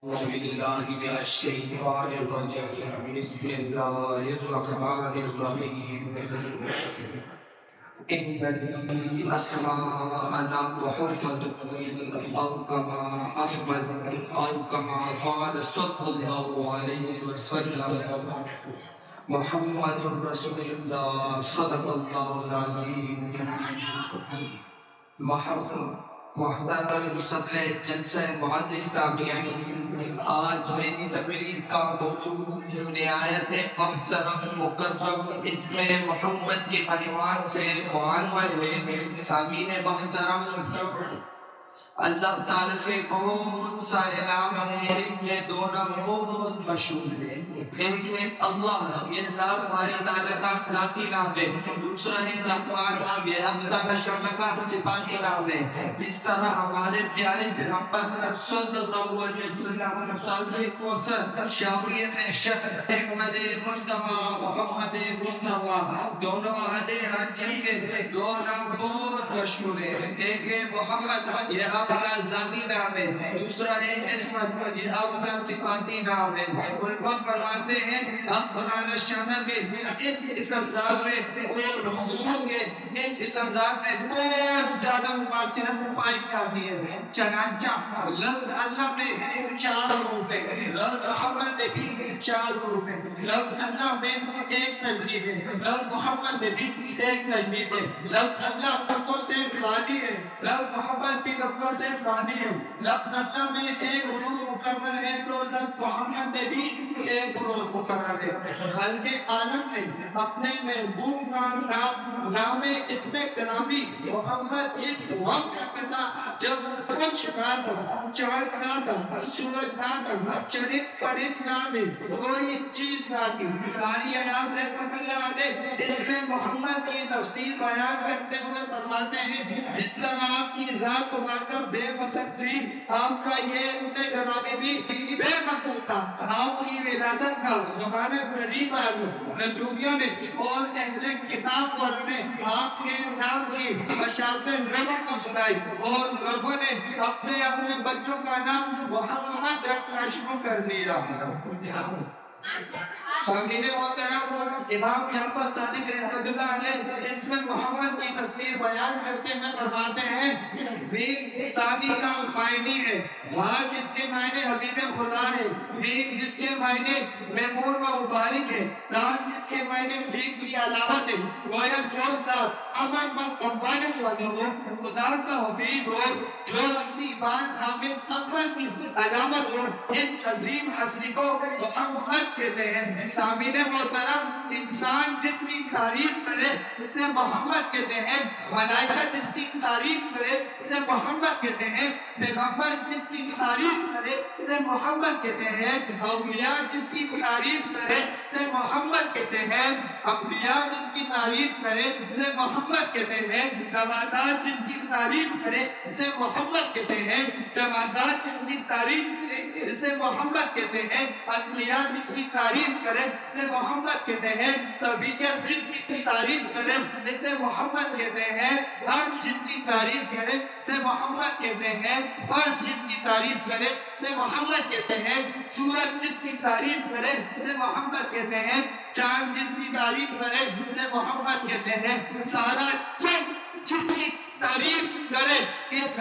أعوذ بالله من الشيطان الرجيم بسم الله الرحمن الرحيم إن لي أسماء أنا محمد أو كما أحمد أو كما قال صلى الله عليه وسلم محمد رسول الله صدق الله العظيم محترم صدر جلسہ معزز سامعین، آج میری تقریر کا موضوع نہایت محترم مکرم اسم محمد کے عنوان سے عنوان ہے۔ سامعین محترم، اللہ تعالیٰ کے بہت سارے نام ہیں، یہ دو نام بہت مشہور ہیں۔ ایک ہے اللہ، یہ ذات ہمارے تعالیٰ کا ذاتی نام ہے۔ دوسرا ہے رحمان، یہ اللہ کا شرح کا صفاتی نام ہے۔ اس طرح ہمارے پیارے پیغمبر صلی اللہ علیہ وسلم صادق کوثر شافی محشر احمد مصطفیٰ محمد مصطفیٰ دونوں آدھے حاکم کے دو نام بہت مشہور ہیں۔ ایک ہے محمد، یہ آپ کا ذاتی نام ہے۔ دوسرا ہے احمد، یہ آپ کا صفاتی نام ہے۔ علماء فرماتے ہیں اللہ شانہ میں اس اسم ذات میں اور حضور کے اس اسم ذات میں بہت زیادہ مماثلت پائی جاتی ہے۔ چنانچہ لفظ اللہ میں 4 حروف ہیں، لفظ محمد میں بھی 4 حروف ہیں، لفظ اللہ میں 1 تجدید ہے، لفظ محمد میں بھی 1 تجدید ہے۔ لفظ اللہ لفظوں سے خالی ہے، لفظ محمد بھی لفظوں سے خالی ہے۔ لفظ اللہ میں 1 حروف مکرر ہے تو لفظ محمد میں بھی 1 حروف مکرر ہے۔ خالق عالم نے اپنے محبوب کا نام اسم گرامی محمد اس وقت رکھا جب کچھ نہ تھا، چاند نہ تھا، سورج نہ تھا، چرند پرند نہ تھے، کوئی چیز نہ تھی۔ قاری ایاز رحمۃ اللہ علیہ اسم محمد کی تفسیر بیان کرتے ہوئے فرماتے ہیں جس طرح آپ کی ذات کو مان کر بے مثل تھی، آپ کا یہ اسم گرامی بھی بے مثل تھا۔ آپ کی ولادت کا زمانے قریب نجومیوں نے اور اہل کتاب والوں نے آپ کے نام کی بشارت ربا کو سنائی اور لوگوں نے اپنے بچوں کا نام محمد رکھنا شروع کر دیا۔ سامعین محترم، امام جعفر صادق رحمۃ اللہ علیہ اسم محمد کی تفسیر بیان کرتے ہوئے فرماتے ہیں میم ثانی کا معنی ہے ہاں جس کے معنی حبیب خدا ہے، میم جس کے معنی ممنون و مبارک ہے، دال جس کے معنی دین کی علامت ہے۔ گویا جو ذات امن و امانت والا ہو، خدا کا حبیب ہو، جو اصلی بات حامد اکبر کی علامت ہو، اس عظیم ہستی کو محمد کہتے ہیں۔ سامعین محترم، انسان جس کی تعریف کرے اسے محمد کہتے ہیں، ملائکہ جس کی تعریف کرے اسے محمد کہتے ہیں، پیغمبر جس کی تعریف کرے اسے محمد کہتے ہیں، اولیاء جس کی تعریف کرے اسے محمد کہتے ہیں، انبیاء جس کی تعریف کرے اسے محمد کہتے ہیں، نباتات جس کی تعریف کرے اسے محمد کہتے ہیں، جمادات جس کی تعریف کرے اسے محمد کہتے ہیں، انبیاء جس کی تعریف کرے اسے محمد کہتے ہیں، طبیعت جس کی تعریف کرے اسے محمد کہتے ہیں، عرش جس کی تعریف کرے اسے محمد کہتے ہیں، فرش جس کی تعریف کرے اسے محمد کہتے ہیں، سورج جس کی تعریف کرے اسے محمد کہتے ہیں، چاند جس کی تعریف کرے اسے محمد کہتے ہیں، سارا جس کی تعریف کرے اس